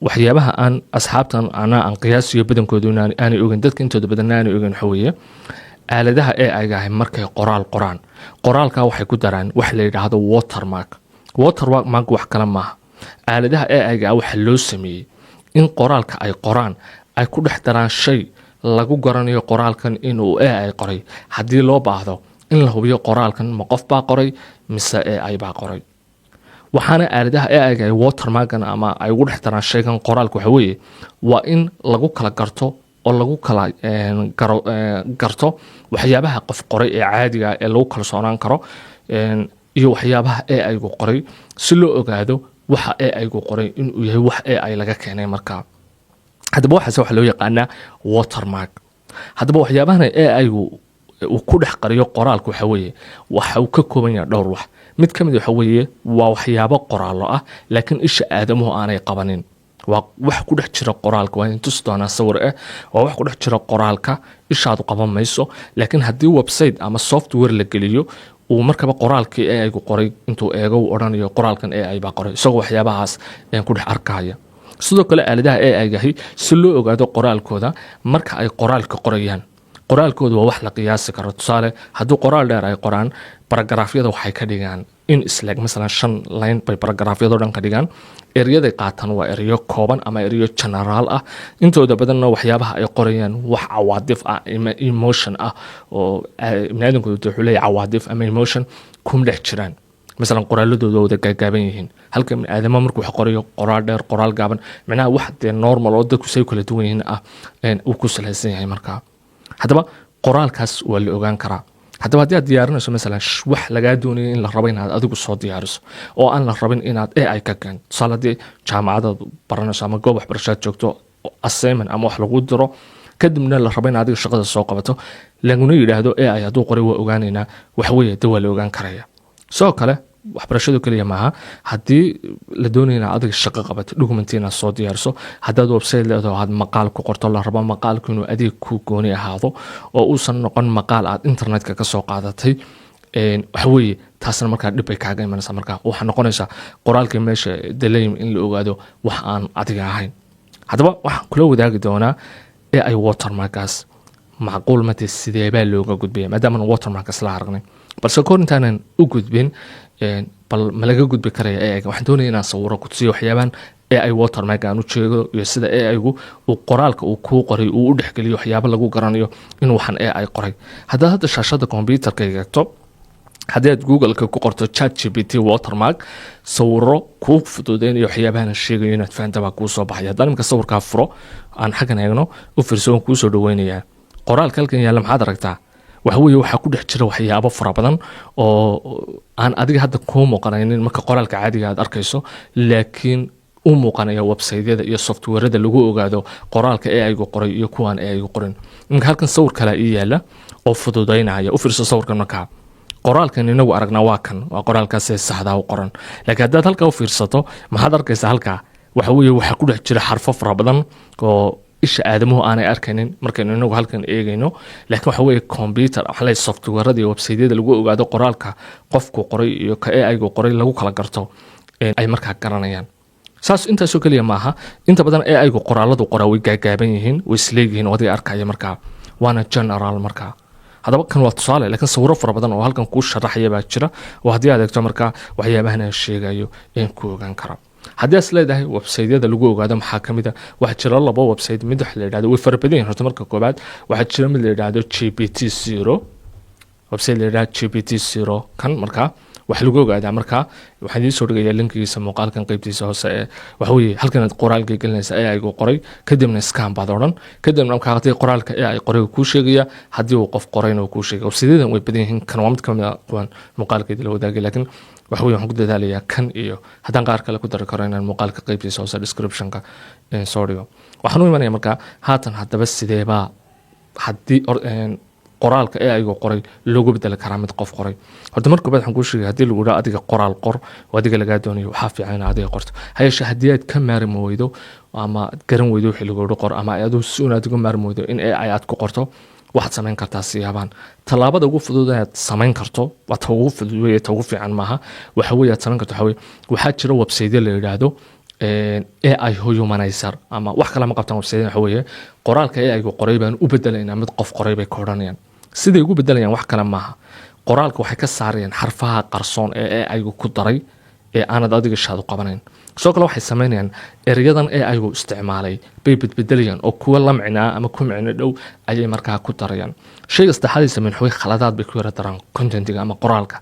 waxyaabaha aan asxaabtan aan qiyaasiyo badankoodu aanay ogeyn dadka intooda badan aanay ogeyn waxa weeye aaladaha AI-ga markay qoraalka waxay ku daraan wax la yiraahdo watermark wax kala maaha aaladaha AI-ga waxa loo sameeyay in qoraalka ay qoraan ay ku dhex daraan shay lagu garanayo qoraalkan inuu AI qoray haddii loo baahdo in la hubiyo qoraalkan ma qof baa qoray mise AI baa qoray waxaana aaladaha AI-ga watermarkan ama ay ugu dhex daraan shaygan qoraalka waxa weeye waa in lagu kala garto oo lagu kala garto waxyaabaha qof qoray ee caadiga ee lagu kalsoonaan karo iyo waxyaabaha AI-gu qoray si loo ogaado waxa AI-gu qoray inuu yahay wax AI laga keenay markaa haddaba waxaas waxa loo yaqaanaa watermark haddaba waxyaabahan AI-gu uu ku dhex qariyo qoraalka waxa weeye waxa uu ka kooban yahay dhowr wax mid ka mid waxa weeye waa waxyaabo qoraallo ah laakiin isha aadamuhu aanay qabanin waa wax ku dhex jira qoraalka waa intuu doona sawir waa wax ku dhex jira qoraalka ishaadu qaban mayso laakiin haddii website ama software la geliyo uu markaba qoraalkii AI-gu qoray intuu eego uu odhanayo qoraalkan AI baa qoray isagoo waxyaabahaas ku dhex arkaya sidoo kale aaladaha AI-gahi si loo ogaado qoraalkooda marka ay qoraalka qorayaan qoraalkooda waa wax la qiyaasi karo tusaale hadduu qoraal dheer ay qoraan baragraafyada waxay ka dhigaan in isleeg masalan 5 line bay baragraafyada dhan ka dhigaan ereyada qaataan waa ereyo kooban ama ereyo general ah intooda badanna waxyaabaha ay qorayaan wax cawaadif ah ama emotion ah oo ibnaadinku wuxuu leeyahay cawaadif ama emotion kum dhex jiraan مثلا qoraaladooda wada gaagaaban yihiin halka aadama markuu wax qorayo qoraal dheer qoraal gaaban macnaha wax normal oo dadku say kala duwan yihiin uu ku saleysan yahay markaa haddaba qoraalkaas waa la ogaan karaa haddaba haddii aad diyaarinayso مثلا wax lagaa doonayo in la rabo inaad adigu soo diyaariso oo aan la rabin inaad AI ka keento tusaale haddii jaamacadaad baranayso ama goob waxbarashaad joogto assignment ama wax lagu diro kadibna la rabo in adiga shaqada soo qabato laguna yidhaahdo AI hadduu qoray waa ogaanaynaa wax weeye dawaa la ogaan karaya soo kale waxbarashadu kaliya maaha haddii la doonayo inaad adiga shaqo qabato documentina soo diyaarso haddaad website leedahay aad maqaal ku qorto la rabo maqaalku inuu adeeg ku gooni ahaado oo uusan noqon maqaal aad internetka ka soo qaadatay waxa weeye taasna markaa dhib bay kaaga imanaysaa markaa waxaa noqonaysaa qoraalkii meesha daleym in la ogaado wax aan adiga ahayn haddaba waxaan kula wadaagi doonaa AI watermarkaas macquul mate sidee baa looga gudbaya maadaama watermarkaas la aragnay balse kor intaanan u gudbin bal ma laga gudbi karaya AI-ga waxaan doonayaa inaan sawiro ku tusiyo waxyaabaan AI watermark aan u jeedo iyo sida AI-gu uu qoraalka uu ku qoray uu u dhexgeliyo waxyaabo lagu garanayo in waxaan AI qoray hadda shaashada computerka eegto haddii aad Google-ka ku qorto ChatGPT watermark sawiro ku fududeynaya waxyaabahan sheegayo inaad fahantaa ku soo baxaya haddii nimka sawirka furo aan xagan eegno u fiirso ku soo dhaweynaya qoraalka halkan yaala maxaad aragtaa waxa weeye waxa ku dhex jira waxyaabo fara badan oo aan adiga hadda ku muuqanaynin marka qoraalka caadiga aad arkayso laakiin u muuqanaya website-yada iyo software-da lagu ogaado qoraalka AI-gu qoray iyo kuwan AI-gu qorin marka halkan sawir kale yaala oo fududeynaya u fiirso sawirkan marka qoraalkan inagu aragna waa kan waa qoraalkaas saxda ah u qoran laakiin haddaad halka u fiirsato maxaad arkaysaa halka waxa weeye waxa ku dhex jira xarfo fara badan oo isha aadamuhu aanay arkaynin markaynu inagu halkan eegayno laakiin waxa weeye computer waxa la software-da iyo website-yada lagu ogaado qoraalka qofku qoray iyo ka AI-gu qoray lagu kala garto ay markaa garanayaan saas intaasoo kaliya maaha inta badan AI-gu qoraaladu qoraa way gaagaaban yihiin way isleeyihiin wadiga arkaya markaa waana general markaa haddaba kan waa tusaale laakiin sawiro fara badan oo halkan kuu sharaxaya baa jira oo haddii aad eegto markaa waxyaabahan aan sheegayo in ku ogaan kara haddii aad leedahay website-yada lagu ogaado maxaa ka mid ah waxaa jira laba website mid wax la yidhaahdo way fara badan yihiin horta marka koobaad waxaa jira mid la yidhaahdo GPT-0 website la yidhaahdo GPT-0 kan markaa wax lagu ogaadaa markaa waxaan idiin soo dhigayaa linkigiisa muuqaalkan qaybtiisa hoose ee waxa weeye halkan aad qoraalka gelinaysa AI-gu qoray kadibna scan baad odhan kadibna markaa haddii qoraalka AI qoray kuu sheegaya haddii uu qof qorayna uu kuu sheegaya website-yadan way badan yihiin kan waa mid ka mid ah kuwan muuqaalkeeda la wadaagay laakiin waxa weeye waxaan ku dadaalayaa kan iyo haddaan qaar kale ku dari karo inaan muuqaalka qaybtiisa hoose description-ka soo dhigo waxaan u imanaya markaa haatan haddaba sideebaa haddii qoraalka AI-gu qoray loogu bedeli karaa mid qof qoray horta marka koobaad waxaan kuu sheegay haddii lagu dhaho adiga qoraal qor oo adiga lagaa doonayo waxaa fiican inaad adiga qorto hayeeshee haddii aad ka maarmi weydo ama garan weydo wixii lagu qor ama adigu si unaad uga maarmi weydo in AI aad ku qorto waxaad samayn kartaa siyaabaan tallaabada ugu fudud aad samayn karto waa ta ugu fudud weeye ta ugu fiican maaha waxa weeye aad samayn karto waxa jira website la yiraahdo AI humanizer ama wax kale ma qabtaan website waxa weeye qoraalka AI-gu qoray baan u bedelaynaa mid qof qoray bay ka odhanayaan siday ugu bedelayaan wax kale maaha qoraalka waxay ka saarayaan xarfaha qarsoon ee AI-gu ku daray ee aanad adiga shaad u qabanayn sidoo kale waxay samaynayaan erayadan AI-gu isticmaalay bay bedbedelayaan oo kuwa la micnaa ama ku micno dhow ayay markaa ku darayaan shayga saddexaad ay sameeyaan waxay khaladaad bay ku yara daraan contentiga ama qoraalka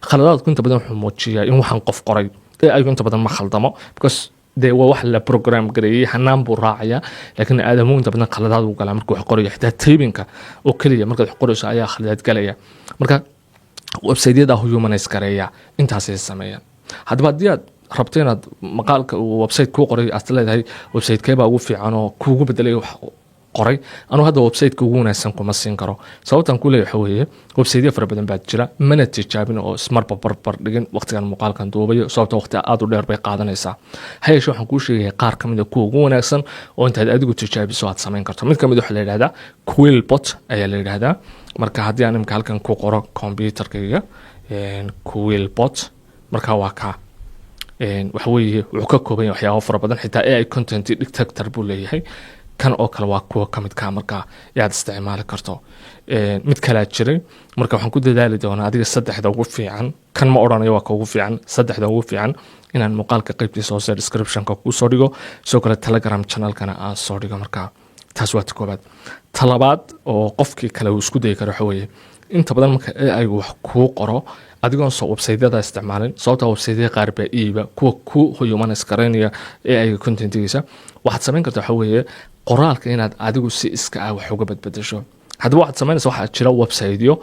khaladaadku inta badan wuxuu muujiyaa in waxaan qof qoray AI-gu inta badan ma khaldamo because dee waa wax la program gareeyay hanaan buu raacaya laakiin aadamuhu inta badan khaladaad uu galaa markuu wax qorayo xitaa taybinka oo keliya markaad wax qorayso ayaa khaladaad galaya marka website-yada humanize gareeya intaasay sameeyaan haddaba haddii aad rabto inaad maqaalka uu website kuu qoray aad leedahay website-kee baa ugu fiican oo kuugu bedelay wax qoray anuu hadda website-ka ugu wanaagsan kuma siin karo sababtan ku leeyahay waxa weeye website-yo fara badan baa jira mana tijaabin oo ismarba barbar dhigin waqtigan muuqaalkan duubayo sababta waqti aad u dheer bay qaadanaysaa hayeeshe waxaan kuu sheegaya qaar ka mid a kuwa ugu wanaagsan oo intaad adigu tijaabiso aad samayn karto mid ka mid waxaa la yidhahdaa Quillbot ayaa la yidhahdaa marka haddii aan imika halkan ku qoro computerkayga Quillbot marka waa kaa waxa weeye wuxuu ka kooban yahay waxyaabo fara badan xitaa AI content detector buu leeyahay kan oo kale waa kuwa ka mid ka markaa aad isticmaali karto mid kale jiray marka waxaan ku dadaali doonaa adiga saddexda ugu fiican kan ma oranayo waa ka ugu fiican saddexda ugu fiican inaan muuqaalka qaybtiisa hoose description-ka ku soo dhigo sidoo kale Telegram channel-kana aan soo dhigo marka taas waa koobaad talabaad oo qofkii kale uu isku day karo waxa weeye inta badan marka AI wax ku qoro adigoon soo website-yada isticmaalin sababta website-yada qaar baa iiba kuwa ku humanize gareynaya AI content-giisa waxaad samayn kartaa waxa weeye qoraalka inaad adigu si iska ah wax uga badbadasho haddaba waxaad samaynaysaa waxaa jira website-yo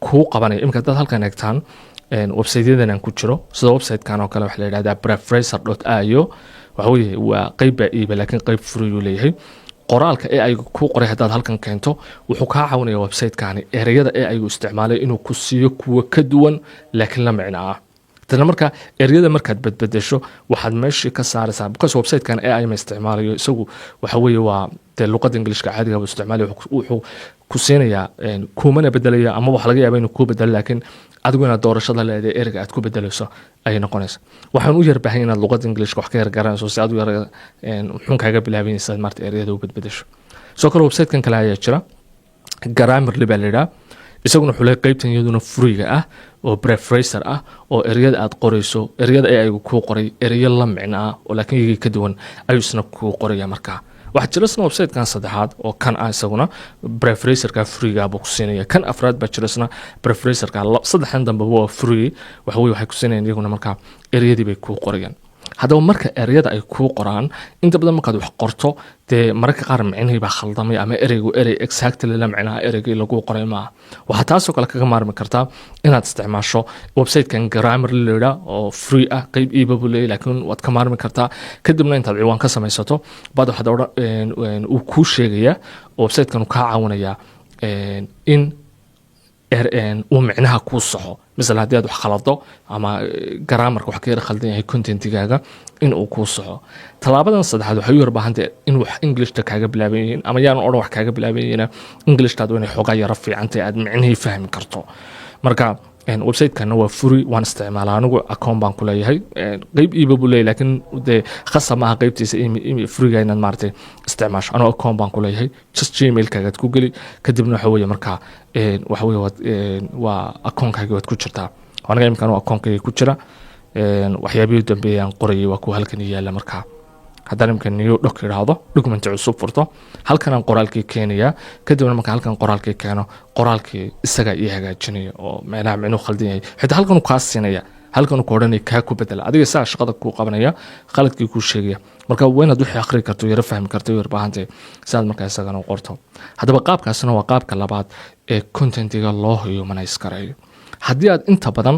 kuu qabanaya imika dad halkan eegtaan website-yadan aan ku jiro sida website-kan oo kale waxaa la yidhahdaa brefraser.io waxa weeye waa qayb baa iiba laakiin qayb free uu leeyahay qoraalka AI ku qoray haddaad halkan keento wuxuu kaa caawinayaa website-kaani ereyada AI-gu isticmaalay inuu ku siiyo kuwa ka duwan laakiin la micno ah tan marka ereyada markaad badbadasho waxaad meeshii ka saaraysaa because website-kan AI ma isticmaalayo isagu waxa weeye waa dee luqadda Ingiriiska caadiga ah isticmaalayo wuxuu ku siinayaa kuumana bedelaya ama wax laga yaabaa inuu ku bedelo laakiin adigu inaad doorashada leedahay ereyga aad ku bedelayso ay noqonaysaa waxaan u yar baahan inaad luqadda Ingiriiska wax ka yar garanayso si aad u yar wuxuun kaaga bilaabanaysaa marta ereyada u badbadasho soo kale website-kan kale ayaa jira Grammarly baa la yidhaahdaa isaguna wuxuu leeyahay qaybtan iyaduna free-ga ah oo brefraser ah oo ereyada aad qorayso ereyada AI-gu kuu qoray ereyo la micno ah oo laakiin iyaga ka duwan ayuu isna kuu qoraya markaa waxaa jira isna website-kan saddexaad oo kan ah isaguna brefraserka free-ga buu ku siinaya kan afraad baa jira isna brefraserka saddexdan dambe waa free waxa weeye waxay ku siinayaan iyaguna markaa ereyadii bay kuu qorayaan haddaba marka ereyada ay kuu qoraan inta badan markaad wax qorto dee mararka qaar micnihii baa khaldamay ama ereygu erey exactly la micnaha ereygii lagu qoray maaha waxaa taasoo kale kaga maarmi kartaa inaad isticmaasho website-kan Grammarly la yidhaah oo free ah qayb iiba buu leeyahay laakiin waad ka maarmi kartaa kadibna intaad ciwaan ka samaysato baad waxaad uu kuu sheegayaa website-kan uu kaa caawinayaa in uu micnaha kuu soxo مثلا haddii aad wax khalado ama grammarka wax ka yar khaldan yahay contentigaaga in uu kuu soxo talaabadan saddexaad waxay u yar baahantahay in wax Englishta kaaga bilaaban yihiin ama yaan odhan wax kaaga bilaaban yihiin Englishtaadu inay xoogaa yara fiicantahay aad micnihii fahmi karto marka website-kana waa free waan isticmaalaa anigu account baan ku leeyahay qayb iiba buu leeyahay laakiin dee khasab maaha qaybtiisa free-ga inaad maaragtay isticmaasho anigu account baan ku leeyahay just gmail-kaagaad ku geli kadibna waxa weeye markaa waxa weeye waa account-kaaga waad ku jirtaa aniga imika anigu account-kayga ku jira waxyaabihii dambeeyay aan qorayay waa kuwa halkan yaalla markaa haddaan imika new doc idhaahdo document cusub furto halkan aan qoraalkii keenayaa kadibna marka halkan qoraalkii keeno qoraalkii isaga ii hagaajinaya oo meelaha micnuu khaldan yahay xitaa halkan kaa siinaya halkan ku odhanaya kaa ku bedela adiga saa shaqada kuu qabanaya qaladkii kuu sheegaya marka waa inaad wixii akhri karto yara fahmi karto yar baahantay sidaad markaa isagana u qorto haddaba qaabkaasna waa qaabka labaad ee contentiga loo humanize gareeyo haddii aad inta badan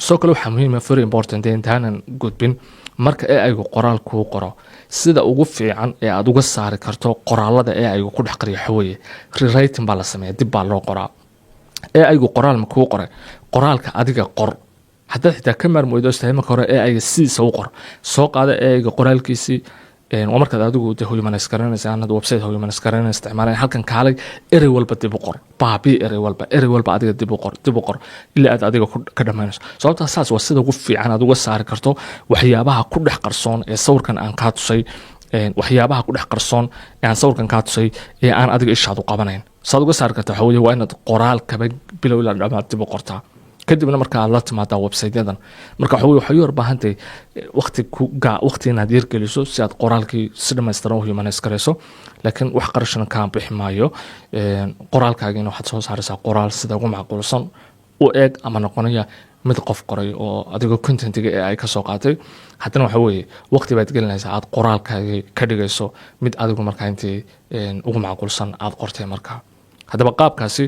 soo kale waxaa muhiim ah very important intaanan gudbin marka AI-gu qoraal kuu qoro sida ugu fiican ee aad uga saari karto qoraalada AI-gu ku dhex qariyo xaweye rewriting baa la sameeyaa dib baa loo qoraa AI-gu qoraal ma kuu qoray qoraalka adiga qor haddaad xitaa ka maarmoodo istahay marka hore AI-ga sidiisa u qor soo qaada AI-ga qoraalkiisii waa markaad adigu de humanize garanaysa anad website humanize garanaysa isticmaalay halkan kaalay erey walba dib u qor baabi erey walba adiga dib u qor ilaa aad adiga ka dhamaynayso sababta saas waa sida ugu fiican aad uga saari karto waxyaabaha ku dhex qarsoon ee sawirkan aan ka tusay waxyaabaha ku dhex qarsoon ee aan sawirkan ka tusay ee aan adiga ishaad u qabanayn saad uga saari kartaa waxa weeye waa inaad qoraalkaba bilow ilaa dhamaad dib u qortaa kadibna marka aad la timaadaa website-yadan marka waxay u baahantahay waqti inaad yargeliso si aad qoraalkii si dhammaystiran u humanize garayso laakiin wax qarashana kaa bixi maayo qoraalkaagiina waxaad soo saaraysaa qoraal sida ugu macquulsan u eeg ama noqonaya mid qof qoray oo adigoo contentiga ee ay ka soo qaatay haddana waxa weeye waqti baad gelinaysaa aad qoraalkaagii ka dhigayso mid adigu markaa intii ugu macquulsan aad qortay markaa haddaba qaabkaasi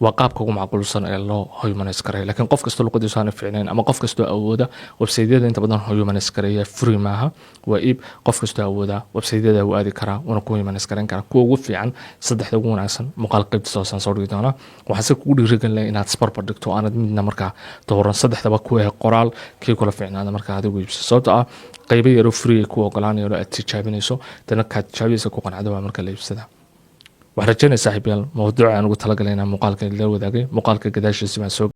waa qaabka ugu macquulsan ee loo humanize gareeyo laakiin qof kastoo luqadiisu aan fiicnayn ama qof kastoo awooda website-yada inta badan humanize gareeya free maaha waa iib qof kastoo awooda website-yada uu aadi karaa una ku humanize gareyn karaa kuwa ugu fiican saddexda ugu wanaagsan muuqaal qaybtiisa hoosaan soo dhigi doonaa waxaan se kugu dhiirigelin lahaa inaad isbarbar dhigto aanad midna markaa dooran saddexdaba ku qoraal kii kula fiicnaada markaa adigu iibso sababta ah qaybo yaroo free ku ogolaanayo aad tijaabinayso dana kaad tijaabinaysa ku qanacdo waa marka la iibsada waxaan rajaynaya saaxiibayaal mawduuca aan ugu talagalay inaan muuqaalka la wadaagay muuqaalka gadaashiisa baan soo